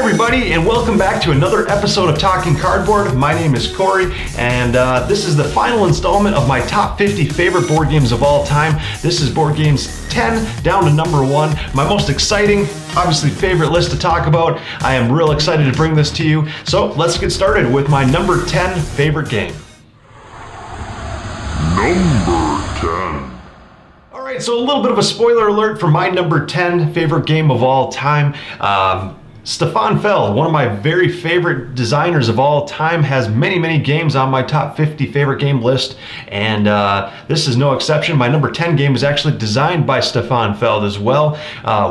everybody, and welcome back to another episode of Talking Cardboard. My name is Cory, and this is the final installment of my top 50 favorite board games of all time. This is board games 10 down to number 1. My most exciting, obviously favorite list to talk about. I am real excited to bring this to you. So let's get started with my number 10 favorite game. Number 10. Alright, so a little bit of a spoiler alert for my number 10 favorite game of all time. Stefan Feld, one of my very favorite designers of all time, has many games on my top 50 favorite game list, and this is no exception. My number 10 game is actually designed by Stefan Feld as well.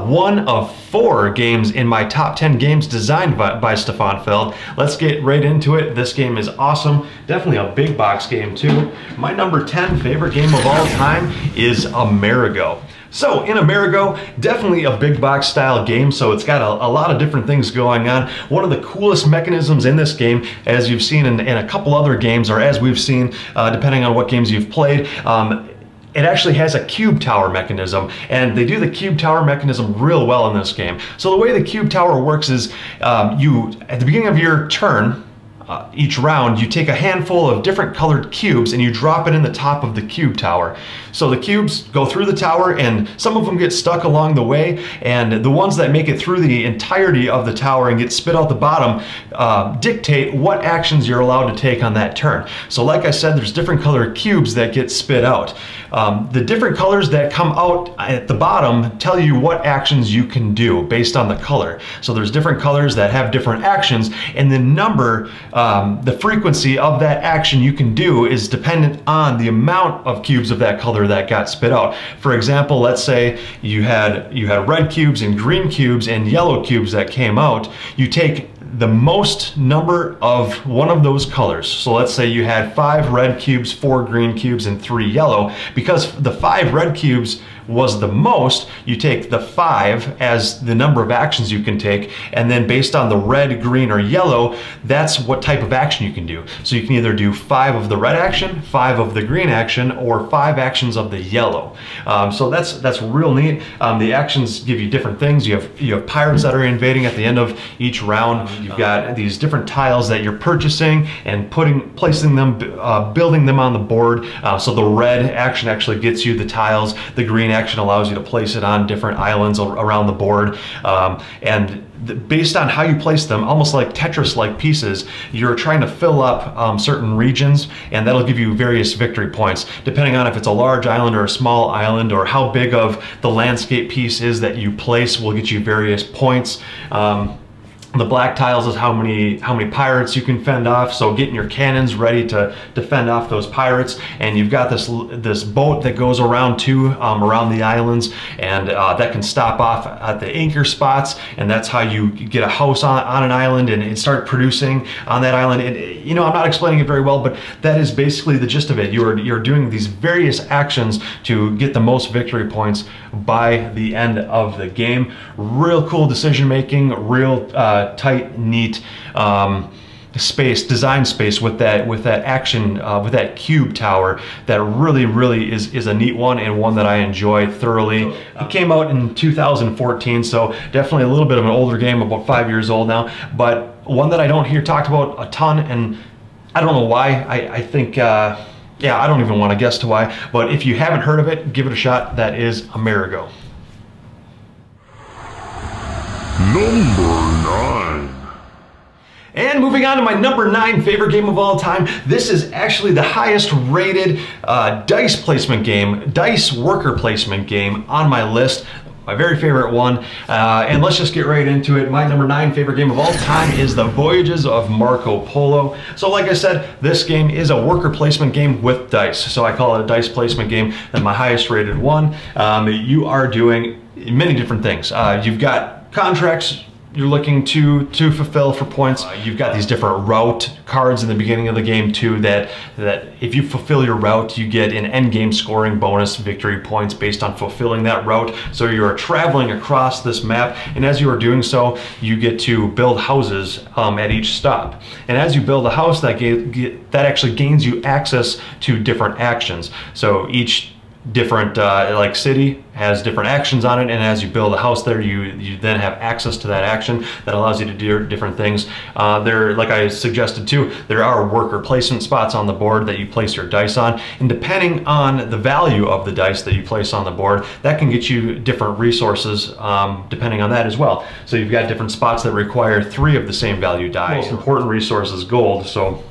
One of 4 games in my top 10 games designed by Stefan Feld. Let's get right into it. This game is awesome. Definitely a big box game too. My number 10 favorite game of all time is AMERIGO. So in AMERIGO, definitely a big box style game, so it's got a lot of different things going on. One of the coolest mechanisms in this game, as you've seen in a couple other games, or as we've seen, depending on what games you've played, it actually has a cube tower mechanism, and they do the cube tower mechanism real well in this game. So the way the cube tower works is you, at the beginning of your turn, each round, you take a handful of different colored cubes and you drop it in the top of the cube tower. So the cubes go through the tower, and some of them get stuck along the way, and the ones that make it through the entirety of the tower and get spit out the bottom dictate what actions you're allowed to take on that turn. So like I said, there's different colored cubes that get spit out. The different colors that come out at the bottom tell you what actions you can do based on the color. So there's different colors that have different actions, and the number, the frequency of that action you can do is dependent on the amount of cubes of that color that got spit out. For example, let's say you had red cubes and green cubes and yellow cubes that came out. You take the most number of one of those colors. So let's say you had 5 red cubes, 4 green cubes, and 3 yellow. Because the 5 red cubes was the most, you take the 5 as the number of actions you can take, and then based on the red, green, or yellow, that's what type of action you can do. So you can either do 5 of the red action, 5 of the green action, or 5 actions of the yellow. So that's real neat. The actions give you different things. You have pirates that are invading at the end of each round. You've got these different tiles that you're purchasing and placing them, building them on the board. So the red action actually gets you the tiles. The green action allows you to place it on different islands around the board. Based on how you place them, almost like Tetris-like pieces, you're trying to fill up certain regions, and that'll give you various victory points, depending on if it's a large island or a small island, or how big of the landscape piece is that you place will get you various points. The black tiles is how many pirates you can fend off, so getting your cannons ready to fend off those pirates. And you've got this boat that goes around too, around the islands, and that can stop off at the anchor spots, and that's how you get a house on an island and start producing on that island. And you know, I'm not explaining it very well, but that is basically the gist of it. You're doing these various actions to get the most victory points by the end of the game. Real cool decision making, real tight, neat design space with that action, with that cube tower. That really is a neat one, and one that I enjoy thoroughly. It came out in 2014, so definitely a little bit of an older game, about 5 years old now, but one that I don't hear talked about a ton, and I don't know why. I think yeah, I don't even want to guess to why, but if you haven't heard of it, give it a shot. That is AMERIGO. Number 9. And moving on to my number 9 favorite game of all time. This is actually the highest rated dice placement game, dice worker placement game on my list. My very favorite one. And let's just get right into it. My number 9 favorite game of all time is the Voyages of Marco Polo. So like I said, this game is a worker placement game with dice. So I call it a dice placement game. That's my highest rated one. You are doing many different things. You've got contracts you're looking to fulfill for points. You've got these different route cards in the beginning of the game too, that if you fulfill your route, you get an end game scoring bonus victory points based on fulfilling that route. So you're traveling across this map, and as you are doing so, you get to build houses at each stop. And as you build a house, that actually gains you access to different actions. So each different, like city has different actions on it, and as you build a house there, you then have access to that action that allows you to do different things. There, like I suggested too, there are worker placement spots on the board that you place your dice on, and depending on the value of the dice that you place on the board, that can get you different resources depending on that as well. So you've got different spots that require 3 of the same value die. Most important resource is gold, so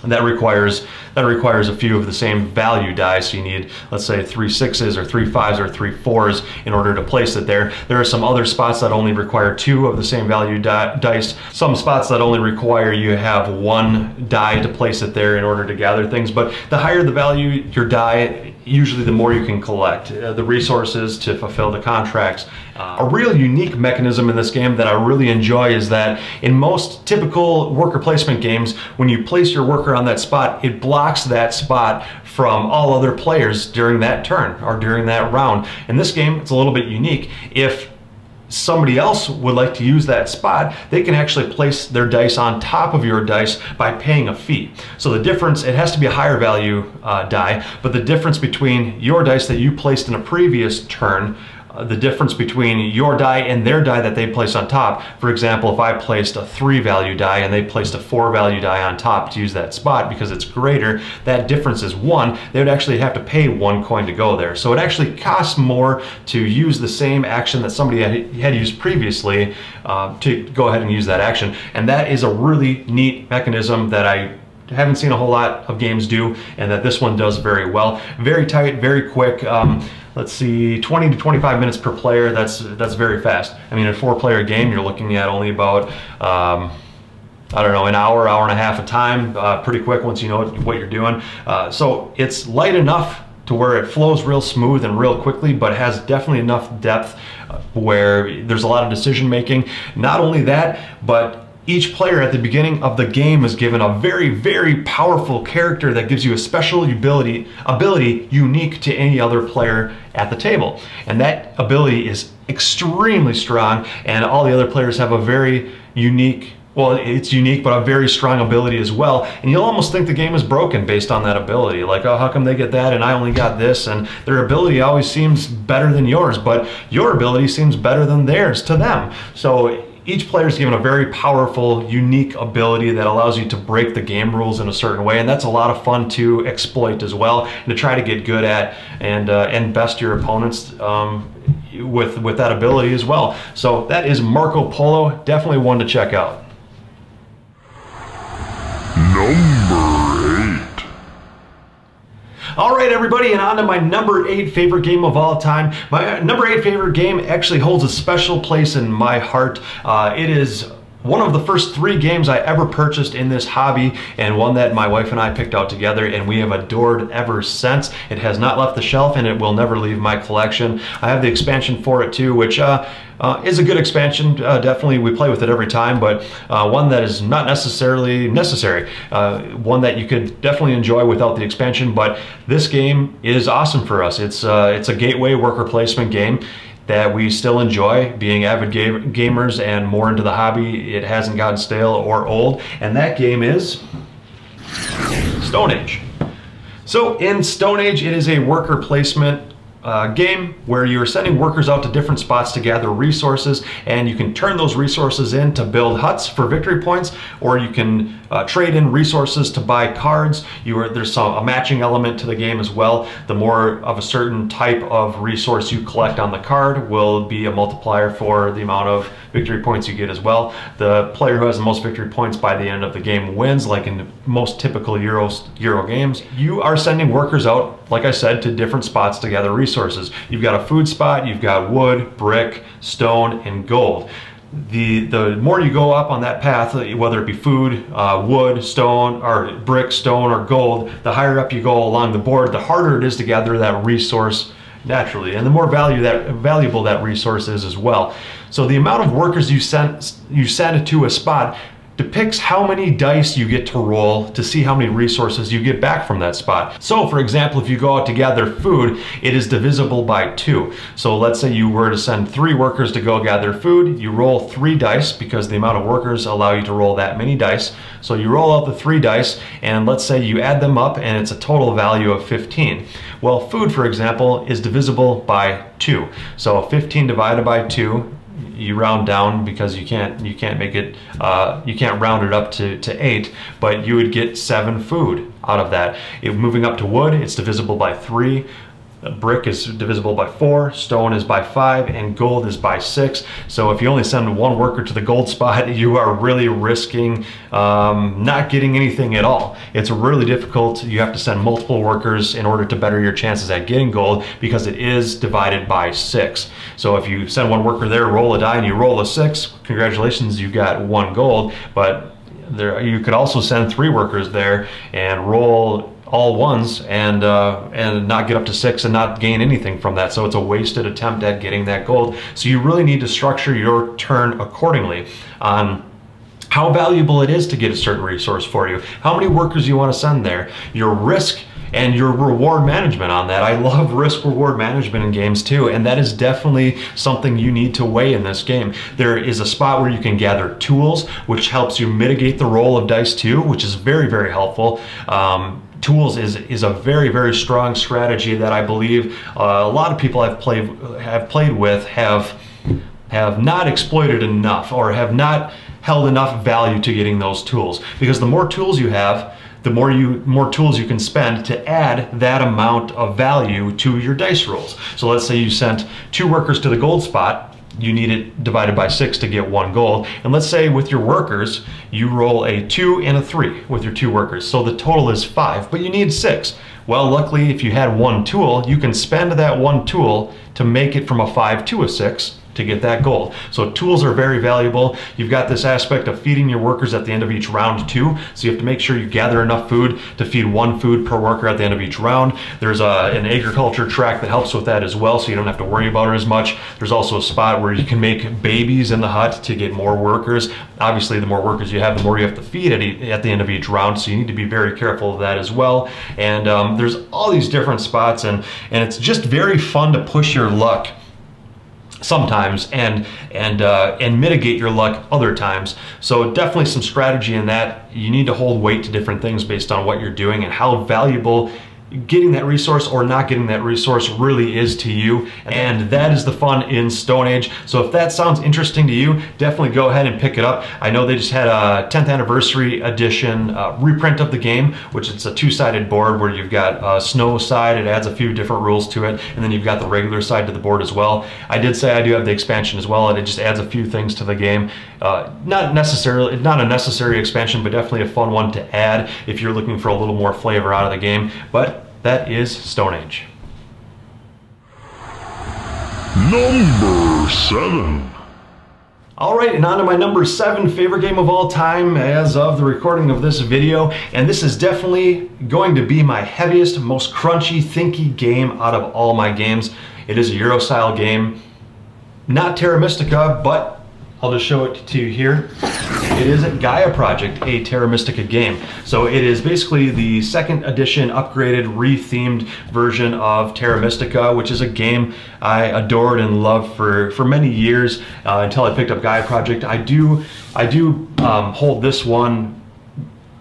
that requires a few of the same value die. So you need, let's say, 3 6s or 3 5s or 3 4s in order to place it there. There are some other spots that only require 2 of the same value dice. Some spots that only require you have 1 die to place it there in order to gather things. But the higher the value your die, usually the more you can collect the resources to fulfill the contracts. A real unique mechanism in this game that I really enjoy is that in most typical worker placement games, when you place your worker on that spot, it blocks that spot from all other players during that turn or during that round. In this game, it's a little bit unique. If somebody else would like to use that spot, they can actually place their dice on top of your dice by paying a fee. So the difference, it has to be a higher value die, but the difference between your dice that you placed in a previous turn, the difference between your die and their die that they place on top. For example, if I placed a 3 value die and they placed a 4 value die on top to use that spot because it's greater, that difference is 1. They would actually have to pay 1 coin to go there. So it actually costs more to use the same action that somebody had used previously to go ahead and use that action. And that is a really neat mechanism that I haven't seen a whole lot of games do, and that this one does very well. Very tight, very quick. Let's see, 20 to 25 minutes per player. That's very fast. I mean, in a 4-player game, you're looking at only about I don't know, an hour, hour and a half of time. Pretty quick once you know what you're doing. So it's light enough to where it flows real smooth and real quickly, but has definitely enough depth where there's a lot of decision making. Not only that, but each player at the beginning of the game is given a very, very powerful character that gives you a special ability unique to any other player at the table. And that ability is extremely strong, and all the other players have a very unique, well, it's unique, but a very strong ability as well. And you'll almost think the game is broken based on that ability. Like, oh, how come they get that and I only got this? And their ability always seems better than yours, but your ability seems better than theirs to them. So each player is given a very powerful, unique ability that allows you to break the game rules in a certain way, and that's a lot of fun to exploit as well, and to try to get good at and best your opponents with that ability as well. So that is Marco Polo, definitely one to check out. Number 8. All right, everybody, and on to my number 8 favorite game of all time. My number 8 favorite game actually holds a special place in my heart. It is one of the first 3 games I ever purchased in this hobby, and one that my wife and I picked out together, and we have adored ever since. It has not left the shelf, and it will never leave my collection. I have the expansion for it too, which is a good expansion. Definitely, we play with it every time, but one that is not necessarily necessary. One that you could definitely enjoy without the expansion, but this game is awesome for us. It's a gateway worker placement game that we still enjoy, being avid gamers and more into the hobby. It hasn't gotten stale or old, and that game is Stone Age. So in Stone Age, it is a worker placement game where you're sending workers out to different spots to gather resources, and you can turn those resources in to build huts for victory points, or you can trade in resources to buy cards. There's a matching element to the game as well. The more of a certain type of resource you collect on the card will be a multiplier for the amount of victory points you get as well. The player who has the most victory points by the end of the game wins, like in most typical Euro games. You are sending workers out, like I said, to different spots to gather resources. You've got a food spot, you've got wood, brick, stone, and gold. The more you go up on that path, whether it be food, wood, stone, or brick, stone, or gold, the higher up you go along the board, the harder it is to gather that resource naturally, and the more valuable that resource is as well. So the amount of workers you send to a spot depicts how many dice you get to roll to see how many resources you get back from that spot. So for example, if you go out to gather food, it is divisible by 2. So let's say you were to send 3 workers to go gather food, you roll 3 dice because the amount of workers allow you to roll that many dice. So you roll out the 3 dice, and let's say you add them up and it's a total value of 15. Well, food, for example, is divisible by 2. So 15 divided by 2, you round down because you can't make it, you can't round it up to 8, but you would get 7 food out of that. Moving up to wood, it's divisible by 3. Brick is divisible by 4, stone is by 5, and gold is by 6. So if you only send 1 worker to the gold spot, you are really risking not getting anything at all. It's really difficult. You have to send multiple workers in order to better your chances at getting gold, because it is divided by 6. So if you send 1 worker there, roll a die, and you roll a 6, congratulations, you got 1 gold. But you could also send 3 workers there and roll all ones and not get up to 6 and not gain anything from that. So it's a wasted attempt at getting that gold. So you really need to structure your turn accordingly on how valuable it is to get a certain resource for you, how many workers you want to send there, your risk and your reward management on that. I love risk reward management in games too, and that is definitely something you need to weigh in this game. There is a spot where you can gather tools, which helps you mitigate the roll of dice too, which is very, very helpful. Tools is a very, very strong strategy that I believe a lot of people I've played with have not exploited enough, or have not held enough value to getting those tools. Because the more tools you have, the more tools you can spend to add that amount of value to your dice rolls. So let's say you sent 2 workers to the gold spot. You need it divided by 6 to get 1 gold. And let's say with your workers, you roll a 2 and a 3 with your 2 workers. So the total is 5, but you need 6. Well, luckily, if you had 1 tool, you can spend that 1 tool to make it from a 5 to a 6 to get that gold. So tools are very valuable. You've got this aspect of feeding your workers at the end of each round too. So you have to make sure you gather enough food to feed 1 food per worker at the end of each round. There's an agriculture track that helps with that as well, so you don't have to worry about it as much. There's also a spot where you can make babies in the hut to get more workers. Obviously, the more workers you have, the more you have to feed at the end of each round, so you need to be very careful of that as well. And there's all these different spots, and it's just very fun to push your luck sometimes and mitigate your luck other times. So definitely some strategy in that. You need to hold weight to different things based on what you're doing and how valuable getting that resource or not getting that resource really is to you. And that is the fun in Stone Age. So if that sounds interesting to you, definitely go ahead and pick it up. I know they just had a 10th anniversary edition reprint of the game, which it's a 2-sided board where you've got a snow side. It adds a few different rules to it, and then you've got the regular side to the board as well. I did say I do have the expansion as well, and it just adds a few things to the game. Not a necessary expansion, but definitely a fun one to add if you're looking for a little more flavor out of the game. But that is Stone Age. Number 7. All right, and on to my number 7 favorite game of all time as of the recording of this video. And this is definitely going to be my heaviest, most crunchy, thinky game out of all my games. It is a Euro style game. Not Terra Mystica, but I'll just show it to you here. It is a GAIA project, a Terra Mystica game. So it is basically the 2nd edition upgraded, re-themed version of Terra Mystica, which is a game I adored and loved for many years until I picked up GAIA project. I do hold this one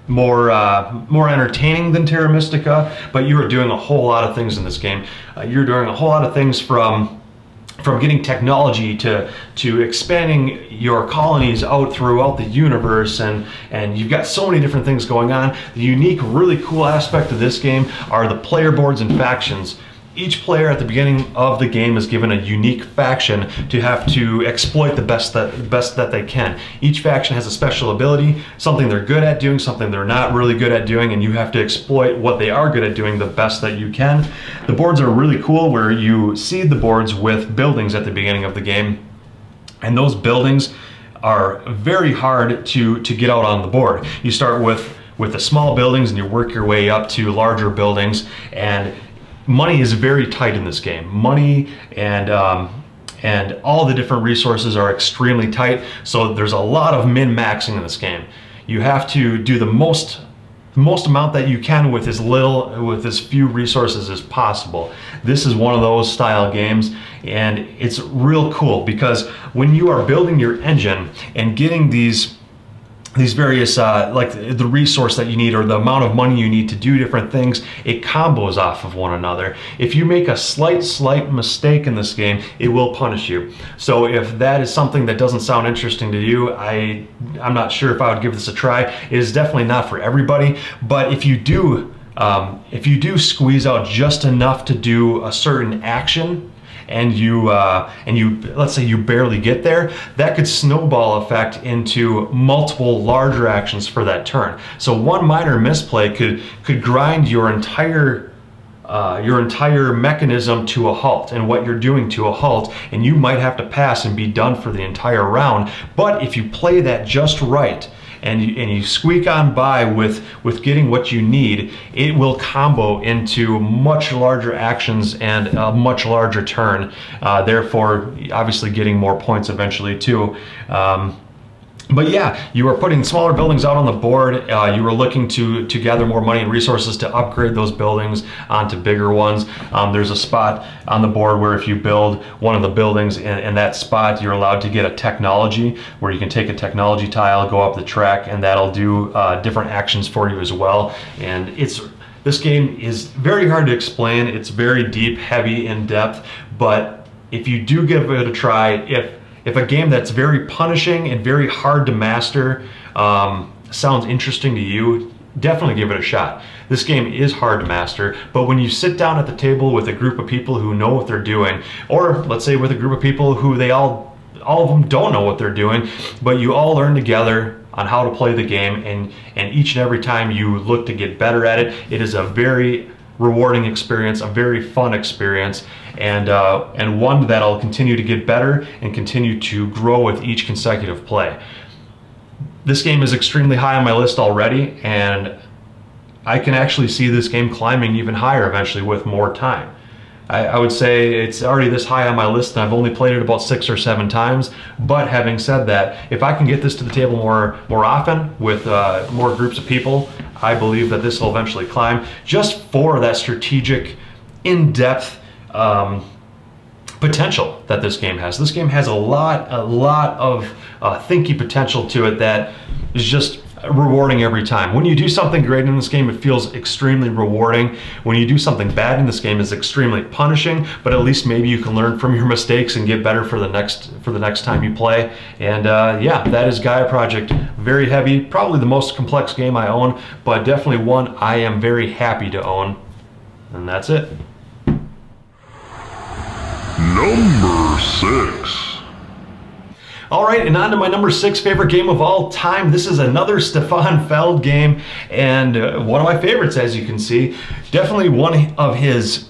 more entertaining than Terra Mystica, but you are doing a whole lot of things in this game. You're doing a whole lot of things from getting technology to expanding your colonies out throughout the universe, and you've got so many different things going on. The unique, really cool aspect of this game are the player boards and factions. Each player at the beginning of the game is given a unique faction to have to exploit the best that they can. Each faction has a special ability, something they're good at doing, something they're not really good at doing, and you have to exploit what they are good at doing the best that you can. The boards are really cool, where you seed the boards with buildings at the beginning of the game, and those buildings are very hard to get out on the board. You start with the small buildings and you work your way up to larger buildings, and money is very tight in this game. Money and all the different resources are extremely tight, so there's a lot of min-maxing in this game. You have to do the most amount that you can with as few resources as possible. This is one of those style games, and it's real cool because when you are building your engine and getting these these various like the resource that you need or the amount of money you need to do different things, it combos off of one another. If you make a slight mistake in this game, it will punish you. So if that is something that doesn't sound interesting to you, I'm not sure if I would give this a try. It is definitely not for everybody, but if you do squeeze out just enough to do a certain action, and you let's say you barely get there, that could snowball effect into multiple larger actions for that turn. So one minor misplay could grind your entire mechanism to a halt and what you're doing to a halt, and you might have to pass and be done for the entire round. But if you play that just right, and you squeak on by with getting what you need, it will combo into much larger actions and a much larger turn, therefore obviously getting more points eventually too. But yeah, you are putting smaller buildings out on the board. You are looking to gather more money and resources to upgrade those buildings onto bigger ones. There's a spot on the board where if you build one of the buildings in that spot, you're allowed to get a technology, where you can take a technology tile, go up the track, and that'll do different actions for you as well. And this game is very hard to explain. It's very deep, heavy, in depth, but if you do give it a try, if a game that's very punishing and very hard to master sounds interesting to you, definitely give it a shot. This game is hard to master, but when you sit down at the table with a group of people who know what they're doing, or let's say with a group of people who all of them don't know what they're doing, but you all learn together on how to play the game, and each and every time you look to get better at it, it is a very rewarding experience, a very fun experience, and one that'll continue to get better and continue to grow with each consecutive play. This game is extremely high on my list already, and I can actually see this game climbing even higher eventually with more time. I would say it's already this high on my list, and I've only played it about 6 or 7 times. But having said that, if I can get this to the table more often with more groups of people, I believe that this will eventually climb, just for that strategic, in-depth potential that this game has. This game has a lot of thinky potential to it that is just rewarding every time. When you do something great in this game, it feels extremely rewarding. When you do something bad in this game, it's extremely punishing, but at least maybe you can learn from your mistakes and get better for the next time you play. And yeah, that is Gaia Project. Very heavy, probably the most complex game I own, but definitely one I am very happy to own. And that's it. Number 6. All right, and on to my number 6 favorite game of all time. This is another Stefan Feld game, and one of my favorites, as you can see. Definitely one of his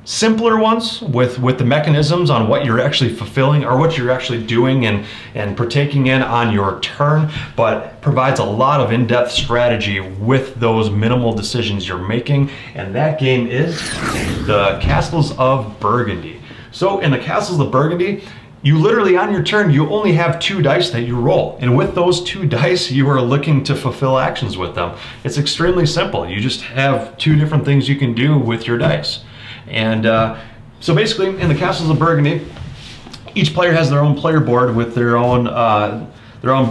simpler ones with the mechanisms on what you're actually fulfilling or what you're actually doing and partaking in on your turn, but provides a lot of in-depth strategy with those minimal decisions you're making. And that game is the Castles of Burgundy. So in the Castles of Burgundy, you literally, on your turn, you only have 2 dice that you roll. And with those 2 dice, you are looking to fulfill actions with them. It's extremely simple. You just have 2 different things you can do with your dice. And so basically, in the Castles of Burgundy, each player has their own player board with their own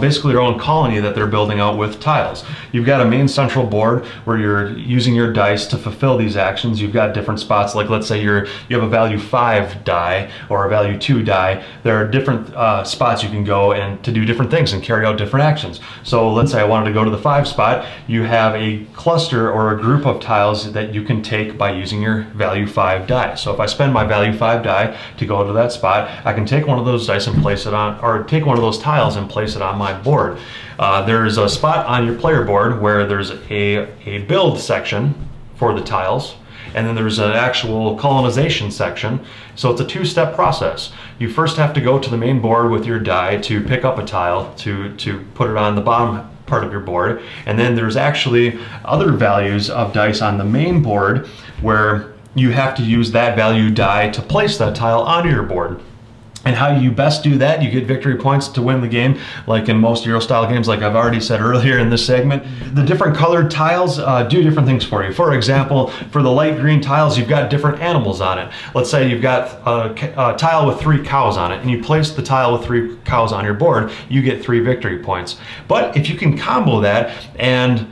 basically their own colony that they're building out with tiles. You've got a main central board where you're using your dice to fulfill these actions. You've got different spots, like let's say you have a value 5 die or a value 2 die. There are different spots you can go and to do different things and carry out different actions. So let's say I wanted to go to the 5 spot. You have a cluster or a group of tiles that you can take by using your value 5 die. So if I spend my value 5 die to go to that spot, I can take one of those dice and place it on, or take one of those tiles and place it on my board. There's a spot on your player board where there's a build section for the tiles, and then there's an actual colonization section. So it's a 2-step process. You first have to go to the main board with your die to pick up a tile to put it on the bottom part of your board, and then there's actually other values of dice on the main board where you have to use that value die to place that tile onto your board. And how you best do that, you get victory points to win the game, like in most Euro style games, like I've already said earlier in this segment. The different colored tiles do different things for you. For example, for the light green tiles, you've got different animals on it. Let's say you've got a tile with 3 cows on it, and you place the tile with 3 cows on your board, you get 3 victory points. But if you can combo that and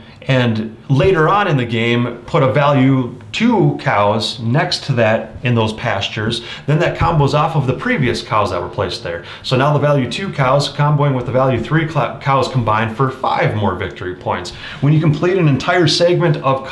later on in the game put a value 2 cows next to that in those pastures, then that combos off of the previous cows that were placed there. So now the value 2 cows comboing with the value 3 cows combined for 5 more victory points. When you complete an entire segment of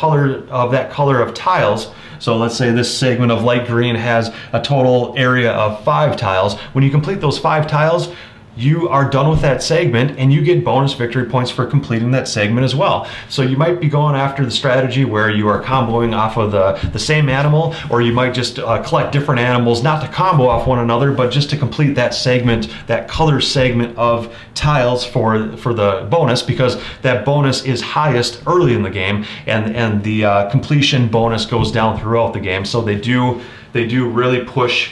that color of tiles, so let's say this segment of light green has a total area of 5 tiles. When you complete those 5 tiles, you are done with that segment and you get bonus victory points for completing that segment as well. So you might be going after the strategy where you are comboing off of the same animal, or you might just collect different animals, not to combo off one another, but just to complete that segment, that color segment of tiles for the bonus, because that bonus is highest early in the game, and the completion bonus goes down throughout the game. So they do really push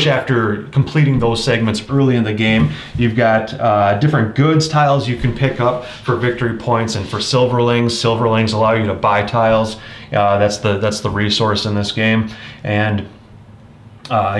after completing those segments early in the game. You've got different goods tiles you can pick up for victory points, and for silverlings. Silverlings allow you to buy tiles. That's the resource in this game. And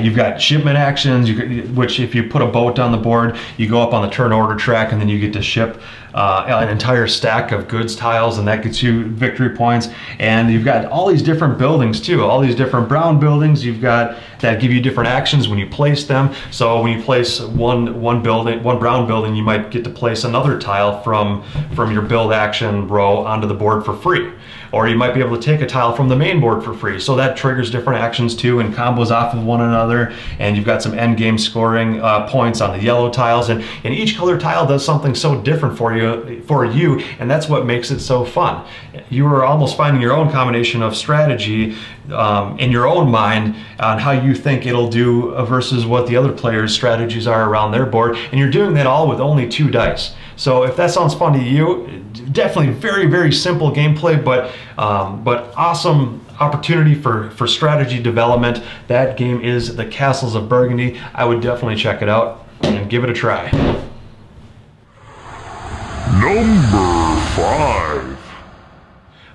you've got shipment actions, which if you put a boat on the board, you go up on the turn order track, and then you get to ship an entire stack of goods tiles, and that gets you victory points. And you've got all these different buildings too, all these different brown buildings you've got that give you different actions when you place them. So when you place one brown building, you might get to place another tile from your build action row onto the board for free. Or you might be able to take a tile from the main board for free. So that triggers different actions too, and combos off of one another. And you've got some end game scoring points on the yellow tiles. And each color tile does something so different for you, and that's what makes it so fun. You are almost finding your own combination of strategy in your own mind on how you think it'll do versus what the other players' strategies are around their board. And you're doing that all with only 2 dice. So if that sounds fun to you, definitely very, very simple gameplay, but awesome opportunity for strategy development. That game is The Castles of Burgundy. I would definitely check it out and give it a try. Number 5.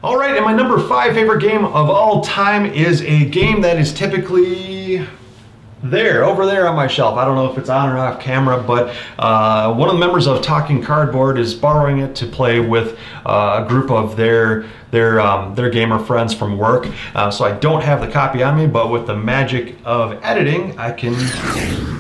All right, and my number 5 favorite game of all time is a game that is typically over there on my shelf. I don't know if it's on or off camera, but one of the members of Talking Cardboard is borrowing it to play with a group of their gamer friends from work. So I don't have the copy on me, but with the magic of editing, I can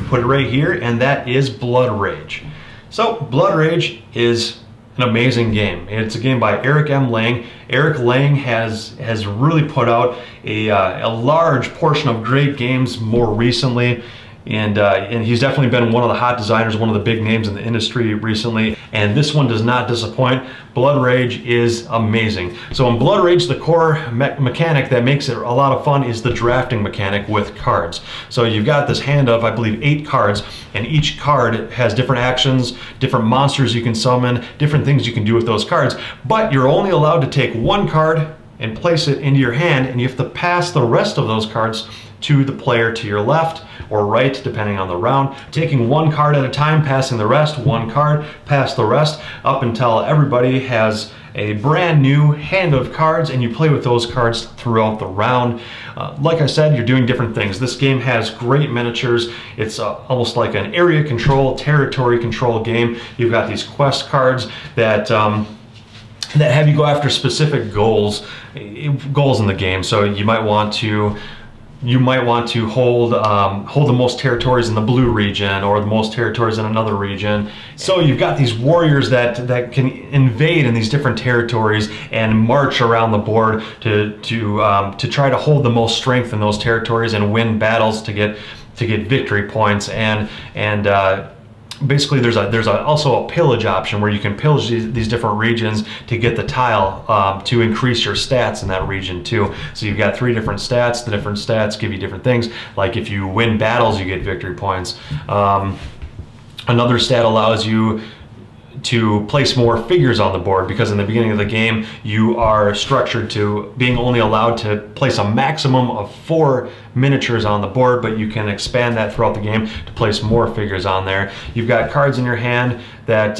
put it right here, and that is Blood Rage. So Blood Rage is an amazing game. It's a game by Eric M. Lang. Eric Lang has really put out a large portion of great games more recently, and he's definitely been one of the hot designers, one of the big names in the industry recently, and this one does not disappoint. Blood Rage is amazing. So in Blood Rage, the core mechanic that makes it a lot of fun is the drafting mechanic with cards. So you've got this hand of, I believe, 8 cards, and each card has different actions, different monsters you can summon, different things you can do with those cards, but you're only allowed to take 1 card and place it into your hand, and you have to pass the rest of those cards to the player to your left or right, depending on the round. Taking 1 card at a time, passing the rest, 1 card, pass the rest, up until everybody has a brand new hand of cards, and you play with those cards throughout the round. Like I said, you're doing different things. This game has great miniatures. It's almost like an area control, territory control game. You've got these quest cards that have you go after specific goals in the game. So you might want to hold the most territories in the blue region, or the most territories in another region. So you've got these warriors that can invade in these different territories and march around the board to try to hold the most strength in those territories and win battles to get victory points. And basically there's also a pillage option where you can pillage these different regions to get the tile to increase your stats in that region too. So you've got 3 different stats. The different stats give you different things. Like if you win battles, you get victory points. Another stat allows you to place more figures on the board, because in the beginning of the game you are structured to being only allowed to place a maximum of 4 miniatures on the board, but you can expand that throughout the game to place more figures on there. You've got cards in your hand that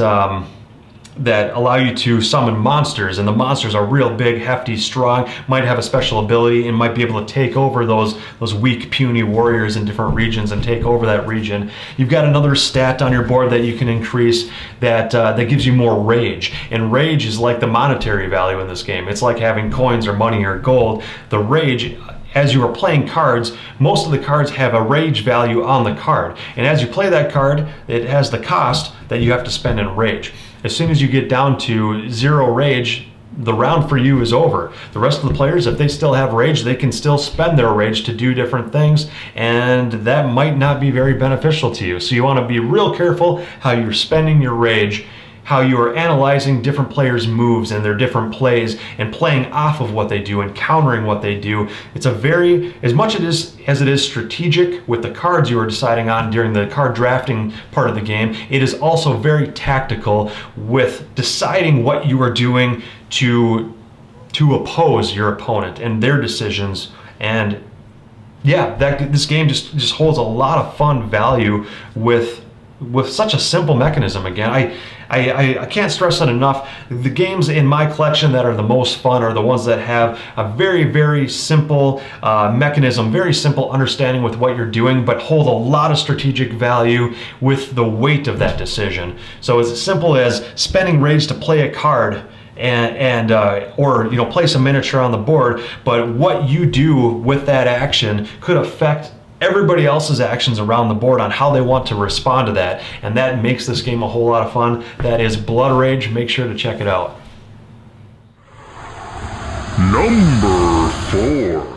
that allow you to summon monsters, and the monsters are real big, hefty, strong, might have a special ability and might be able to take over those weak, puny warriors in different regions and take over that region. You've got another stat on your board that you can increase that that gives you more rage, and rage is like the monetary value in this game. It's like having coins or money or gold. The rage, as you are playing cards, most of the cards have a rage value on the card, and as you play that card, it has the cost that you have to spend in rage. As soon as you get down to 0 rage, the round for you is over. The rest of the players, if they still have rage, they can still spend their rage to do different things, and that might not be very beneficial to you. So you want to be real careful how you're spending your rage, how you are analyzing different players' moves and their different plays and playing off of what they do and countering what they do. It's a very, as much as it is strategic with the cards you are deciding on during the card drafting part of the game, it is also very tactical with deciding what you are doing to oppose your opponent and their decisions. And yeah, this game just holds a lot of fun value with such a simple mechanism. Again, I can't stress that enough. The games in my collection that are the most fun are the ones that have a very, very simple mechanism, very simple understanding with what you're doing, but hold a lot of strategic value with the weight of that decision. So it's as simple as spending rage to play a card or place a miniature on the board, but what you do with that action could affect everybody else's actions around the board on how they want to respond to that, and that makes this game a whole lot of fun. That is Blood Rage. Make sure to check it out. Number 4.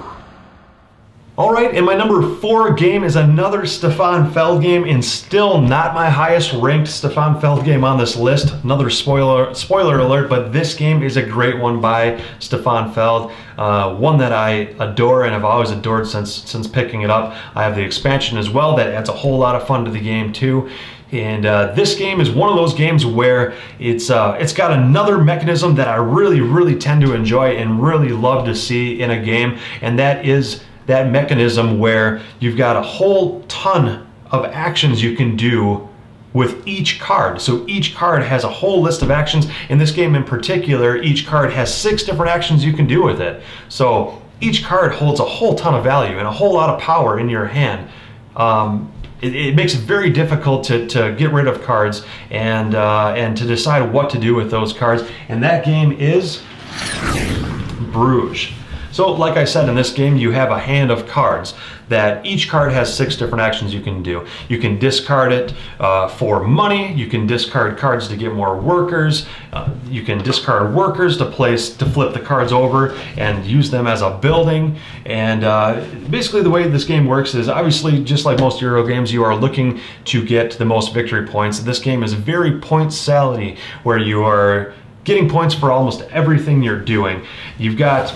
All right, and my number 4 game is another Stefan Feld game, and still not my highest ranked Stefan Feld game on this list. Another spoiler alert, but this game is a great one by Stefan Feld. One that I adore and have always adored since picking it up. I have the expansion as well that adds a whole lot of fun to the game too. And this game is one of those games where it's got another mechanism that I really tend to enjoy and really love to see in a game, and that is that mechanism where you've got a whole ton of actions you can do with each card. So each card has a whole list of actions. In this game in particular, each card has 6 different actions you can do with it. So each card holds a whole ton of value and a whole lot of power in your hand. It makes it very difficult to get rid of cards and to decide what to do with those cards. And that game is Bruges. So like I said, in this game you have a hand of cards that each card has 6 different actions you can do. You can discard it for money, you can discard cards to get more workers, you can discard workers to flip the cards over and use them as a building. And basically the way this game works is, obviously just like most Euro games, you are looking to get the most victory points. This game is very point-sality, where you are getting points for almost everything you're doing. You've got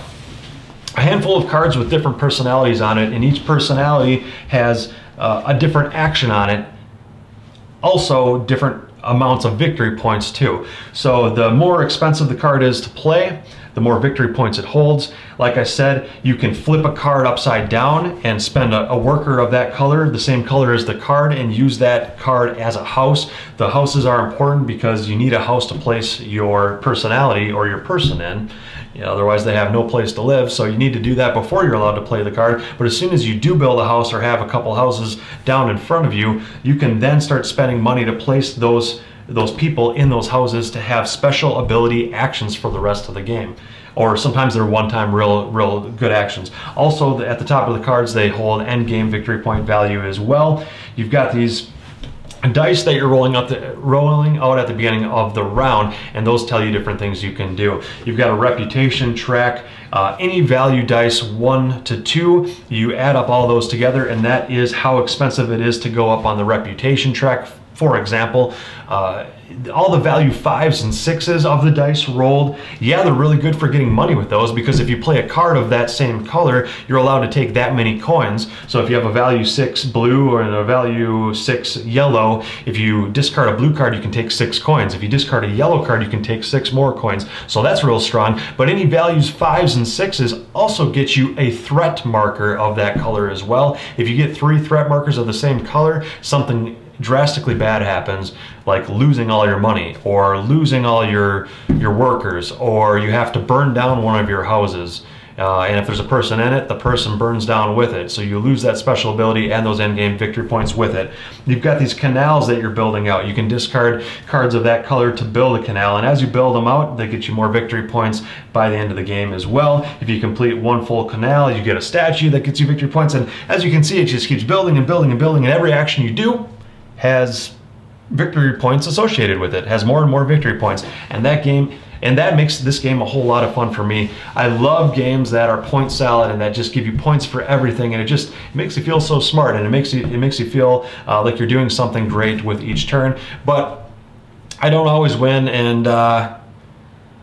a handful of cards with different personalities on it, and each personality has a different action on it. Also different amounts of victory points too. So the more expensive the card is to play, the more victory points it holds. Like I said, you can flip a card upside down and spend a worker of that color, the same color as the card, and use that card as a house. The houses are important because you need a house to place your personality or your person in. Otherwise they have no place to live, so you need to do that before you're allowed to play the card. But as soon as you do build a house or have a couple houses down in front of you, you can then start spending money to place those people in those houses to have special ability actions for the rest of the game. Or sometimes they're one-time real good actions. Also, at the top of the cards, they hold end game victory point value as well. You've got these dice that you're rolling out at the beginning of the round, and those tell you different things you can do. You've got a reputation track, any value dice 1 to 2, you add up all those together, and that is how expensive it is to go up on the reputation track For example, all the value 5s and 6s of the dice rolled, yeah, they're really good for getting money with those, because if you play a card of that same color, you're allowed to take that many coins. So if you have a value 6 blue or a value 6 yellow, if you discard a blue card, you can take 6 coins. If you discard a yellow card, you can take 6 more coins. So that's real strong. But any values 5s and 6s also get you a threat marker of that color as well. If you get 3 threat markers of the same color, something drastically bad happens, like losing all your money, or losing all your workers, or you have to burn down one of your houses. And if there's a person in it, the person burns down with it. So you lose that special ability and those endgame victory points with it. You've got these canals that you're building out. You can discard cards of that color to build a canal. And as you build them out, they get you more victory points by the end of the game as well. If you complete one full canal, you get a statue that gets you victory points. And as you can see, it just keeps building and building and building. And every action you do has victory points associated with it, has more and more victory points. And that makes this game a whole lot of fun for me. I love games that are point salad and that just give you points for everything, and it makes you feel so smart, and it makes you feel like you're doing something great with each turn. But I don't always win, and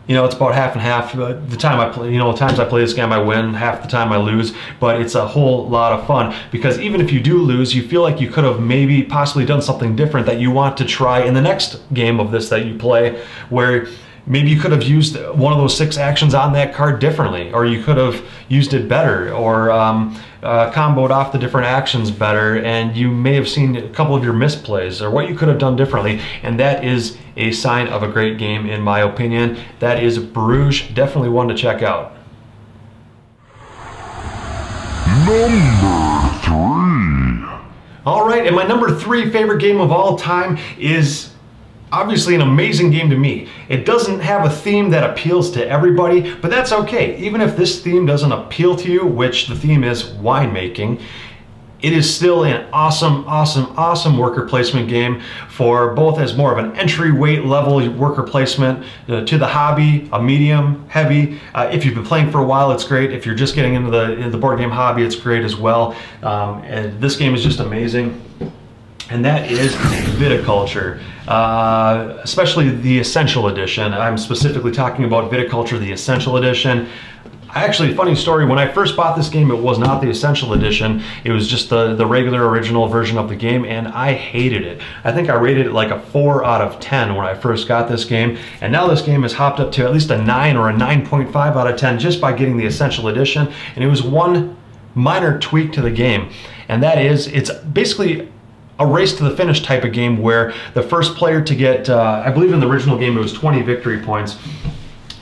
you know, it's about half and half. The time I play, times I play this game, I win. Half the time I lose, but it's a whole lot of fun, because even if you do lose, you feel like you could have maybe possibly done something different that you want to try in the next game of this that you play, where maybe you could have used one of those 6 actions on that card differently, or you could have used it better, or comboed off the different actions better, and you may have seen a couple of your misplays, or what you could have done differently. And that is a sign of a great game, in my opinion. That is Bruges, definitely one to check out. Number 3. All right, and my number 3 favorite game of all time is obviously an amazing game to me. It doesn't have a theme that appeals to everybody, but that's okay. Even if this theme doesn't appeal to you, which the theme is winemaking, it is still an awesome, awesome, awesome worker placement game for both as more of an entry weight level worker placement to the hobby, a medium, heavy. If you've been playing for a while, it's great. If you're just getting into the board game hobby, it's great as well. And this game is just amazing. And that is Viticulture, especially the Essential Edition. I'm specifically talking about Viticulture, the Essential Edition. Actually, funny story, when I first bought this game, it was not the Essential Edition. It was just the regular original version of the game, and I hated it. I think I rated it like a 4 out of 10 when I first got this game, and now this game has hopped up to at least a 9 or a 9.5 out of 10 just by getting the Essential Edition. And it was one minor tweak to the game, and that is, it's basically a race to the finish type of game where the first player to get, I believe in the original game it was 20 victory points,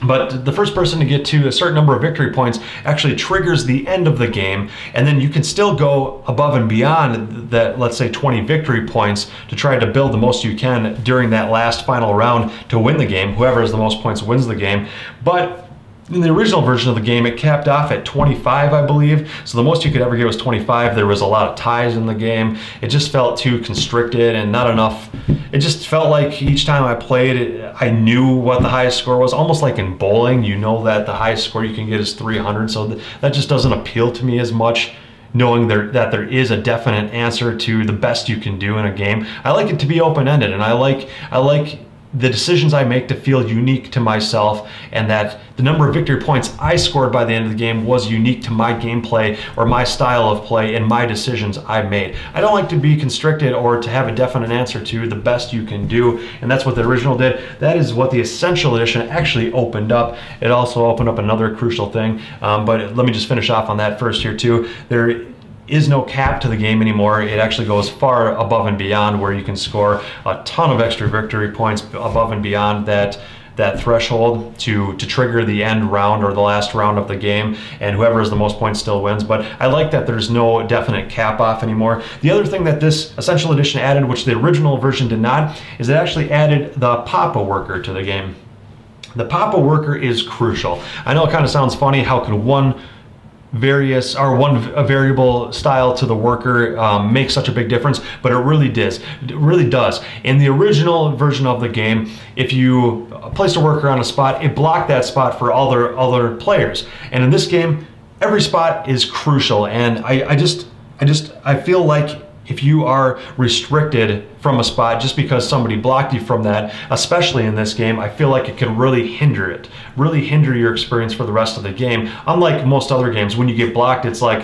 but the first person to get to a certain number of victory points actually triggers the end of the game, and then you can still go above and beyond that, let's say 20 victory points, to try to build the most you can during that last final round to win the game. Whoever has the most points wins the game. But in the original version of the game, it capped off at 25, I believe. So the most you could ever get was 25. There was a lot of ties in the game. It just felt too constricted and not enough. It just felt like each time I played it, I knew what the highest score was. Almost like in bowling, you know that the highest score you can get is 300. So that just doesn't appeal to me as much, knowing that there is a definite answer to the best you can do in a game. I like it to be open-ended, and I like the decisions I make to feel unique to myself, and that the number of victory points I scored by the end of the game was unique to my gameplay or my style of play and my decisions I made. I don't like to be constricted or to have a definite answer to the best you can do, and that's what the original did. That is what the Essential Edition actually opened up. It also opened up another crucial thing, but let me just finish off on that first here too. There is no cap to the game anymore. It actually goes far above and beyond, where you can score a ton of extra victory points above and beyond that threshold to trigger the end round or the last round of the game, and whoever has the most points still wins. But I like that there's no definite cap off anymore. The other thing that this Essential Edition added, which the original version did not, is it actually added the Papa worker to the game. The Papa worker is crucial. I know it kind of sounds funny, how could one variable style to the worker make such a big difference, but it really does. It really does. In the original version of the game, if you placed a worker on a spot, it blocked that spot for all their other players. And in this game, every spot is crucial, and I feel like if you are restricted from a spot just because somebody blocked you from that, especially in this game, I feel like it can really hinder it, really hinder your experience for the rest of the game. Unlike most other games, when you get blocked, it's like,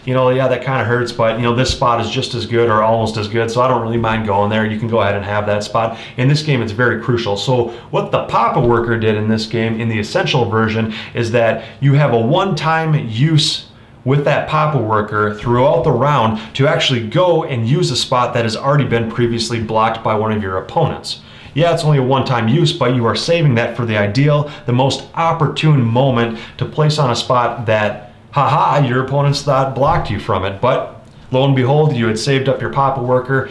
you know, yeah, that kind of hurts, but you know, this spot is just as good or almost as good, so I don't really mind going there. You can go ahead and have that spot. In this game, it's very crucial. So what the Papa Worker did in this game, in the Essential version, is that you have a one-time use with that Papa Worker throughout the round to actually go and use a spot that has already been previously blocked by one of your opponents. Yeah, it's only a one-time use, but you are saving that for the ideal, the most opportune moment to place on a spot that, haha, your opponents thought blocked you from it. But lo and behold, you had saved up your Papa Worker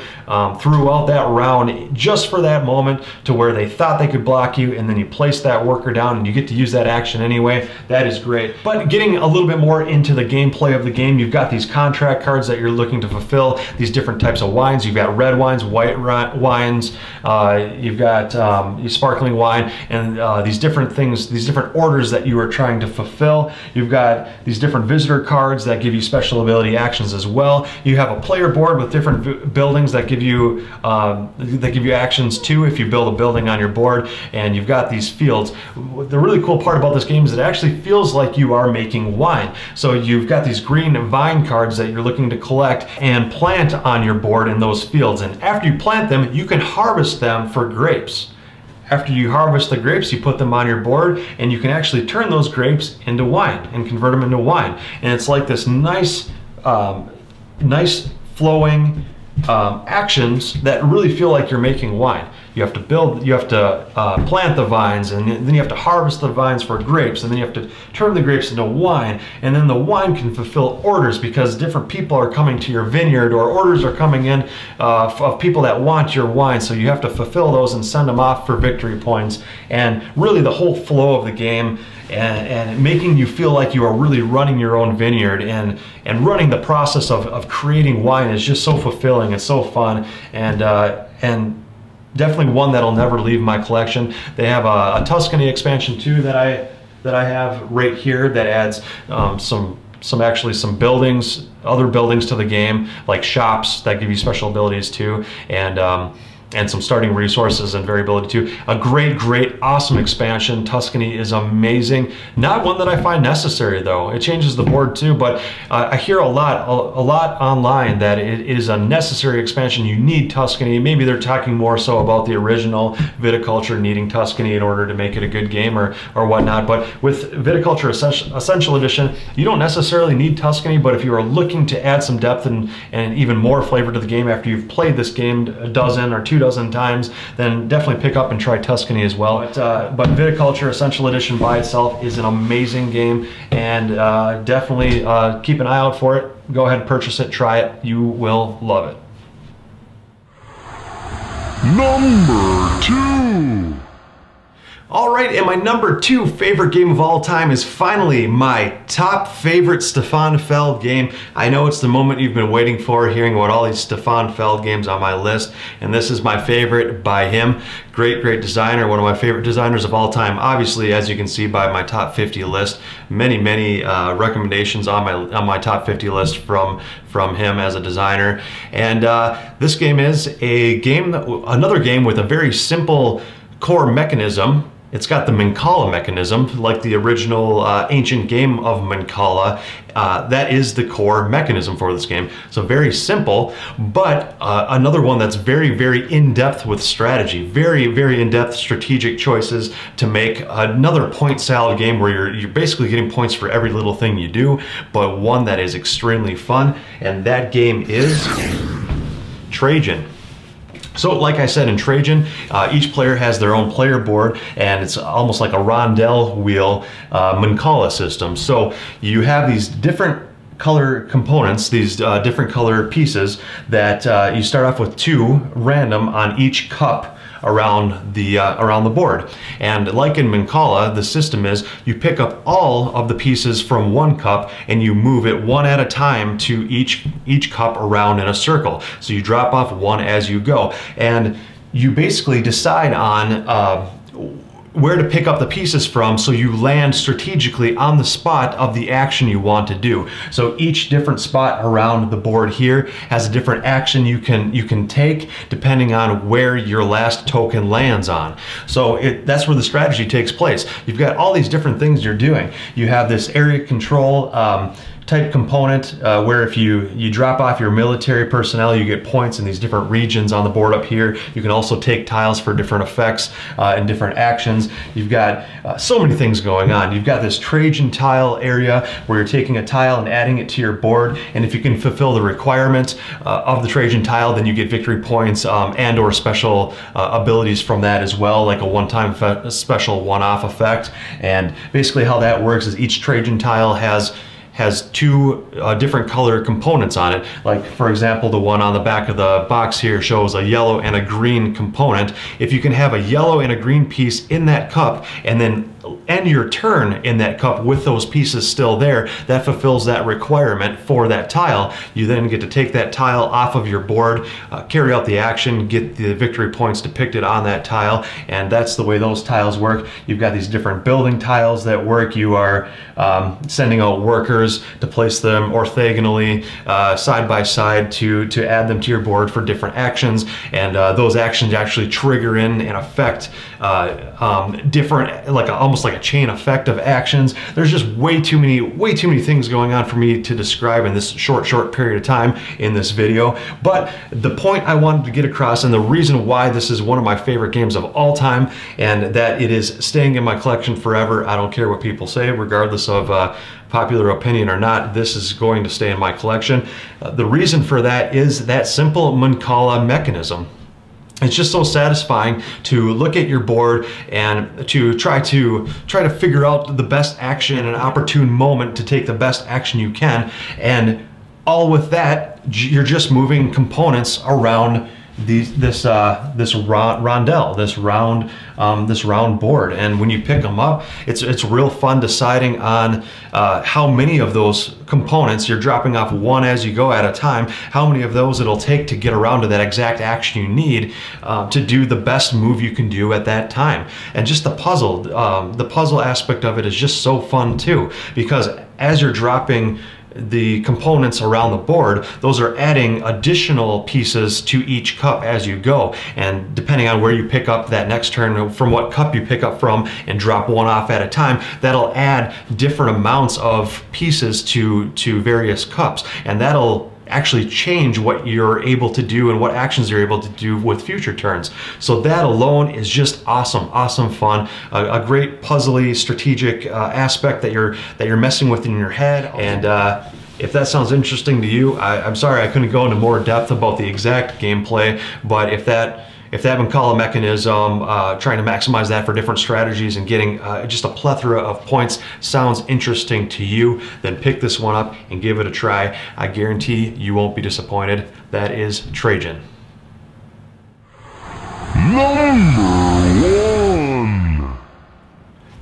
throughout that round just for that moment to where they thought they could block you, and then you place that worker down and you get to use that action anyway. That is great. But getting a little bit more into the gameplay of the game, you've got these contract cards that you're looking to fulfill, these different types of wines. You've got red wines, white wines, you've got sparkling wine, and these different things, these different orders that you are trying to fulfill. You've got these different visitor cards that give you special ability actions as well. You have a player board with different buildings that give you actions too if you build a building on your board, and you've got these fields. The really cool part about this game is it actually feels like you are making wine. So you've got these green vine cards that you're looking to collect and plant on your board in those fields, and after you plant them, you can harvest them for grapes. After you harvest the grapes, you put them on your board, and you can actually turn those grapes into wine and convert them into wine. And it's like this nice flowing actions that really feel like you're making wine. You have to build, you have to plant the vines, and then you have to harvest the vines for grapes, and then you have to turn the grapes into wine, and then the wine can fulfill orders because different people are coming to your vineyard, or orders are coming in of people that want your wine, so you have to fulfill those and send them off for victory points. And really the whole flow of the game and making you feel like you are really running your own vineyard, and running the process of creating wine is just so fulfilling and so fun, and definitely one that'll never leave my collection. They have a Tuscany expansion too that I have right here that adds some buildings, other buildings to the game, like shops that give you special abilities too, and some starting resources and variability too. A great, awesome expansion. Tuscany is amazing. Not one that I find necessary though. It changes the board too, but I hear a lot online that it is a necessary expansion. You need Tuscany. Maybe they're talking more so about the original Viticulture needing Tuscany in order to make it a good game or whatnot. But with Viticulture Essential Edition, you don't necessarily need Tuscany, but if you are looking to add some depth and even more flavor to the game after you've played this game a dozen or 2 dozen times, then definitely pick up and try Tuscany as well. But Viticulture Essential Edition by itself is an amazing game, and definitely keep an eye out for it. Go ahead and purchase it, try it. You will love it. Number 2. All right, and my number 2 favorite game of all time is finally my top favorite Stefan Feld game. I know it's the moment you've been waiting for, hearing about all these Stefan Feld games on my list, and this is my favorite by him. Great designer, one of my favorite designers of all time. Obviously, as you can see by my top 50 list, many recommendations on my top 50 list from him as a designer. And this game is another game with a very simple core mechanism. It's got the Mancala mechanism, like the original ancient game of Mancala. That is the core mechanism for this game. So very simple, but another one that's very in-depth with strategy. Very in-depth strategic choices to make. Another point salad game where you're basically getting points for every little thing you do, but one that is extremely fun, and that game is Trajan. So like I said, in Trajan, each player has their own player board, and it's almost like a rondelle wheel Mancala system. So you have these different color components, these different color pieces that you start off with 2 random on each cup around the board. And like in Mancala, the system is you pick up all of the pieces from one cup and you move it one at a time to each cup around in a circle. So you drop off one as you go, and you basically decide on where to pick up the pieces from, so you land strategically on the spot of the action you want to do. So each different spot around the board here has a different action you can take depending on where your last token lands on. So that's where the strategy takes place. You've got all these different things you're doing. You have this area control type component where if you drop off your military personnel, you get points in these different regions on the board up here. You can also take tiles for different effects and different actions. You've got so many things going on. You've got this Trajan tile area where you're taking a tile and adding it to your board, and if you can fulfill the requirement of the Trajan tile, then you get victory points and or special abilities from that as well, like a one-time special one-off effect. And basically how that works is each Trajan tile has two different color components on it. Like for example, the one on the back of the box here shows a yellow and a green component. If you can have a yellow and a green piece in that cup and then end your turn in that cup with those pieces still there, that fulfills that requirement for that tile. You then get to take that tile off of your board, carry out the action, get the victory points depicted on that tile, and that's the way those tiles work. You've got these different building tiles that work. You are sending out workers to place them orthogonally side by side to add them to your board for different actions, and those actions actually trigger in and affect different, almost like a chain effect of actions. There's just way too many things going on for me to describe in this short period of time in this video. But the point I wanted to get across, and the reason why this is one of my favorite games of all time, and that it is staying in my collection forever, I don't care what people say, regardless of popular opinion or not, this is going to stay in my collection. The reason for that is that simple Mancala mechanism. It's just so satisfying to look at your board and to try to figure out the best action in an opportune moment to take the best action you can, and all with that you're just moving components around this rondel, this round board. And when you pick them up, it's real fun deciding on how many of those components, you're dropping off one as you go at a time, how many of those it'll take to get around to that exact action you need to do the best move you can do at that time. And just the puzzle aspect of it is just so fun too, because as you're dropping the components around the board, those are adding additional pieces to each cup as you go, and depending on where you pick up that next turn, from what cup you pick up from, and drop one off at a time, that'll add different amounts of pieces to various cups, and that'll actually change what you're able to do and what actions you're able to do with future turns. So that alone is just awesome fun, a great puzzly strategic aspect that you're messing with in your head. And if that sounds interesting to you, I'm sorry I couldn't go into more depth about the exact gameplay, but if that Mancala mechanism, trying to maximize that for different strategies and getting just a plethora of points sounds interesting to you, then pick this one up and give it a try. I guarantee you won't be disappointed. That is Trajan. Number 1.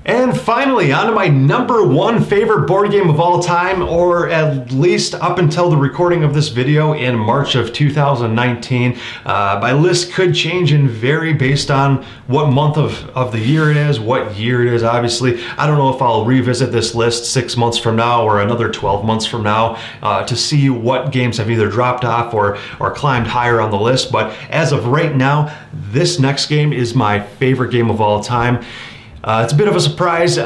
And finally, on to my number 1 favorite board game of all time, or at least up until the recording of this video in March of 2019. My list could change and vary based on what month of the year it is, what year it is, obviously. I don't know if I'll revisit this list 6 months from now or another 12 months from now to see what games have either dropped off or climbed higher on the list. But as of right now, this next game is my favorite game of all time. It's a bit of a surprise.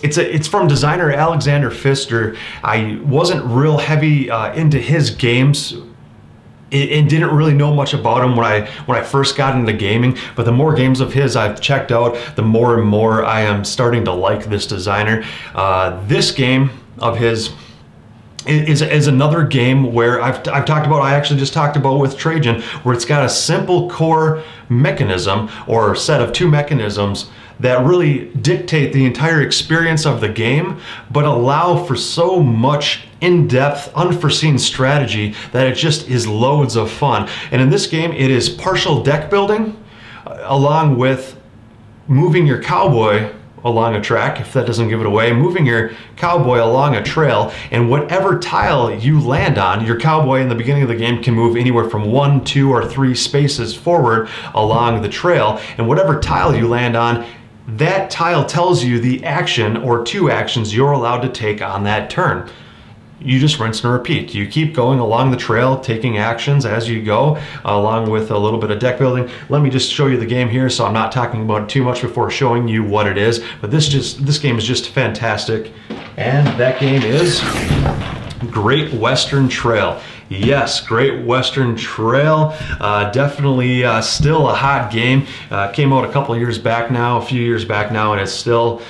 It's from designer Alexander Pfister. I wasn't real heavy into his games and didn't really know much about him when I first got into gaming, but the more games of his I've checked out, the more and more I am starting to like this designer. This game of his is another game where I've talked about, I actually just talked about with Trajan, where it's got a simple core mechanism or set of 2 mechanisms that really dictate the entire experience of the game, but allow for so much in-depth, unforeseen strategy that it just is loads of fun. And in this game, it is partial deck building, along with moving your cowboy along a track, if that doesn't give it away, moving your cowboy along a trail, and whatever tile you land on, your cowboy in the beginning of the game can move anywhere from 1, 2, or 3 spaces forward along the trail, and whatever tile you land on, that tile tells you the action or 2 actions you're allowed to take on that turn. You just rinse and repeat. You keep going along the trail, taking actions as you go, along with a little bit of deck building. Let me just show you the game here, so I'm not talking about it too much before showing you what it is. But this game is just fantastic, and that game is Great Western Trail. Yes, Great Western Trail, definitely still a hot game. Came out a couple of years back now, a few years back now, and it's still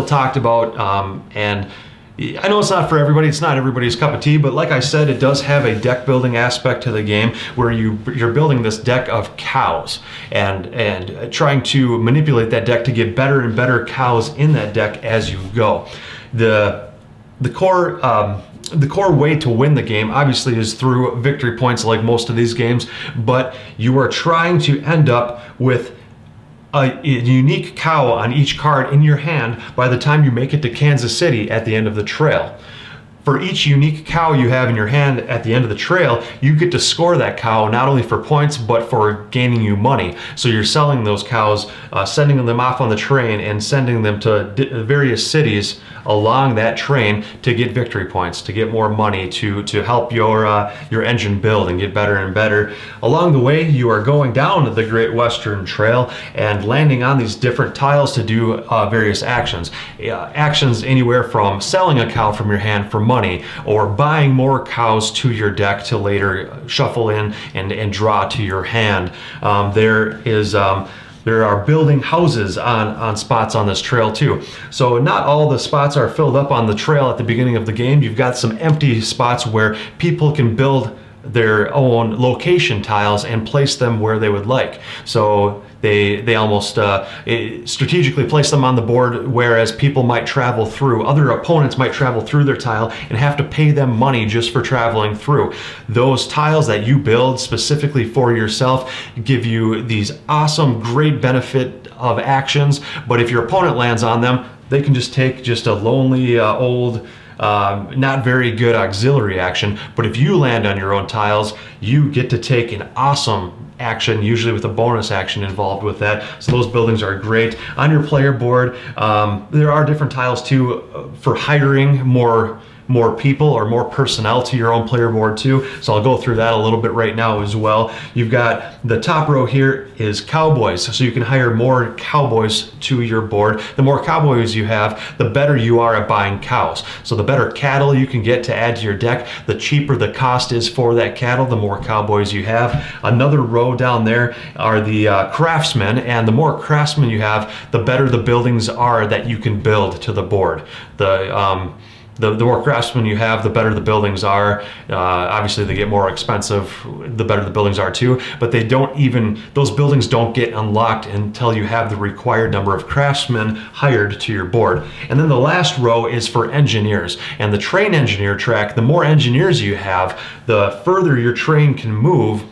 talked about. And I know it's not for everybody, it's not everybody's cup of tea, but like I said, it does have a deck building aspect to the game where you're building this deck of cows and trying to manipulate that deck to get better and better cows in that deck as you go. The core way to win the game obviously is through victory points, like most of these games, but you are trying to end up with a unique cow on each card in your hand by the time you make it to Kansas City at the end of the trail. For each unique cow you have in your hand at the end of the trail, you get to score that cow not only for points but for gaining you money. So you're selling those cows, sending them off on the train and sending them to various cities along that train to get victory points, to get more money, to help your engine build and get better and better. Along the way, you are going down the Great Western Trail and landing on these different tiles to do various actions. Actions anywhere from selling a cow from your hand for money, or buying more cows to your deck to later shuffle in and draw to your hand. There are building houses on spots on this trail too. So not all the spots are filled up on the trail at the beginning of the game. You've got some empty spots where people can build their own location tiles and place them where they would like. So they almost strategically place them on the board, whereas people might travel through, other opponents might travel through their tile and have to pay them money just for traveling through. Those tiles that you build specifically for yourself give you these awesome, great benefit of actions, but if your opponent lands on them, they can just take just a lonely old not very good auxiliary action. But if you land on your own tiles, you get to take an awesome action, usually with a bonus action involved with that. So those buildings are great. On your player board, there are different tiles too for hiring more people or more personnel to your own player board too. So I'll go through that a little bit right now as well. You've got the top row here is cowboys. So you can hire more cowboys to your board. The more cowboys you have, the better you are at buying cows. So the better cattle you can get to add to your deck, the cheaper the cost is for that cattle, the more cowboys you have. Another row down there are the craftsmen, and the more craftsmen you have, the better the buildings are that you can build to the board. The more craftsmen you have, the better the buildings are. Obviously, they get more expensive, the better the buildings are too, but those buildings don't get unlocked until you have the required number of craftsmen hired to your board. And then the last row is for engineers. And the train engineer track, the more engineers you have, the further your train can move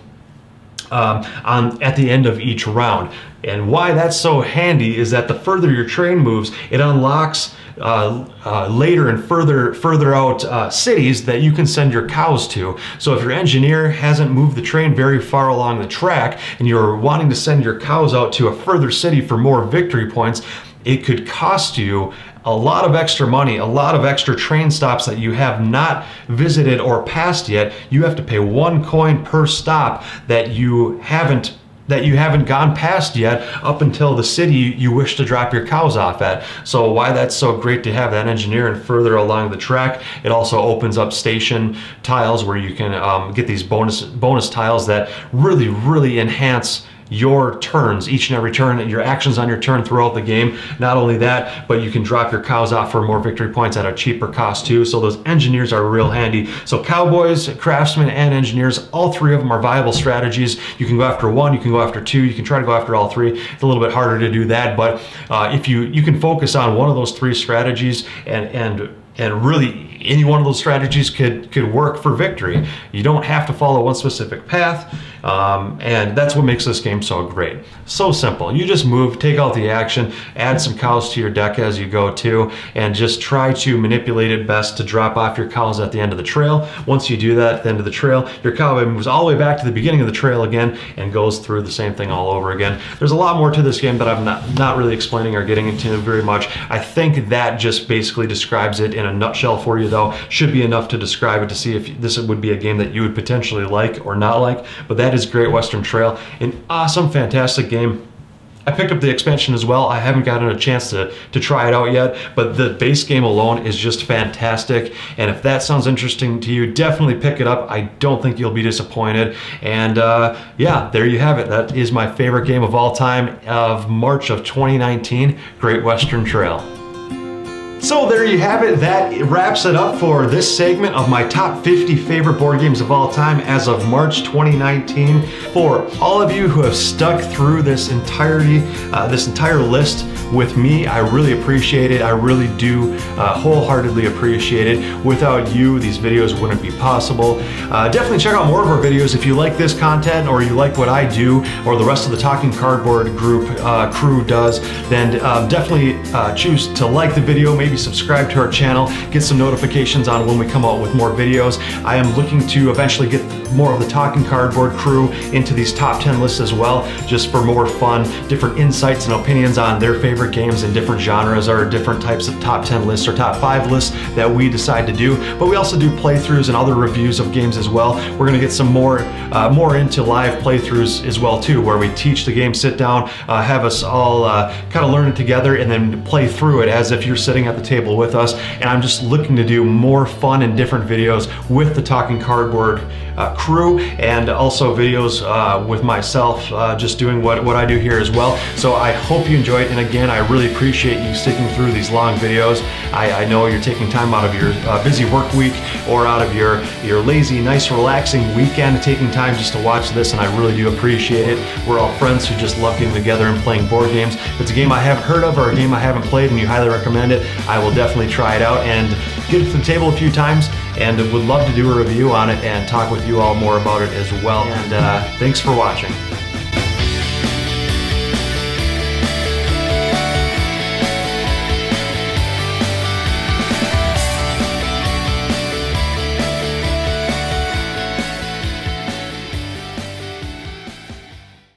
at the end of each round. And why that's so handy is that the further your train moves, it unlocks later and further out cities that you can send your cows to. So if your engineer hasn't moved the train very far along the track and you're wanting to send your cows out to a further city for more victory points, it could cost you a lot of extra money, a lot of extra train stops that you have not visited or passed yet. You have to pay 1 coin per stop that you haven't gone past yet up until the city you wish to drop your cows off at. So why that's so great to have that engineer and further along the track, it also opens up station tiles where you can get these bonus tiles that really enhance your turns, each and every turn, your actions on your turn throughout the game. Not only that, but you can drop your cows off for more victory points at a cheaper cost too. So those engineers are real handy. So cowboys, craftsmen, and engineers, all 3 of them are viable strategies. You can go after 1, you can go after 2, you can try to go after all 3. It's a little bit harder to do that, but if you can focus on one of those 3 strategies and really any one of those strategies could work for victory. You don't have to follow one specific path, and that's what makes this game so great. So simple. You just move, take out the action, add some cows to your deck as you go too, and just try to manipulate it best to drop off your cows at the end of the trail. Once you do that at the end of the trail, your cow moves all the way back to the beginning of the trail again and goes through the same thing all over again. There's a lot more to this game that I'm not really explaining or getting into very much. I think that just basically describes it in a nutshell for you, though. Should be enough to describe it to see if this would be a game that you would potentially like or not like. But that is Great Western Trail, an awesome, fantastic game. I picked up the expansion as well. I haven't gotten a chance to try it out yet, but the base game alone is just fantastic. And if that sounds interesting to you, definitely pick it up. I don't think you'll be disappointed. And yeah, there you have it. That is my favorite game of all time of March of 2019, Great Western Trail. So there you have it. That wraps it up for this segment of my top 50 favorite board games of all time as of March 2019. For all of you who have stuck through this entire list with me, I really appreciate it. I really do wholeheartedly appreciate it. Without you, these videos wouldn't be possible. Definitely check out more of our videos if you like this content or you like what I do or the rest of the Talking Cardboard group crew does. Then definitely choose to like the video, maybe subscribe to our channel, get some notifications on when we come out with more videos. I am looking to eventually get more of the Talking Cardboard crew into these top 10 lists as well, just for more fun, different insights and opinions on their favorite games in different genres or different types of top 10 lists or top 5 lists that we decide to do. But we also do playthroughs and other reviews of games as well. We're gonna get some more into live playthroughs as well too, where we teach the game, sit down, have us all kind of learn it together and then play through it as if you're sitting at the table with us. And I'm just looking to do more fun and different videos with the Talking Cardboard crew, and also videos with myself just doing what I do here as well. So I hope you enjoyed it, and again, I really appreciate you sticking through these long videos. I know you're taking time out of your busy work week or out of your lazy, nice, relaxing weekend, taking time just to watch this, and I really do appreciate it. We're all friends who just love getting together and playing board games. If it's a game I haven't heard of or a game I haven't played and you highly recommend it, I will definitely try it out and get it to the table a few times, and would love to do a review on it and talk with you all more about it as well. And thanks for watching.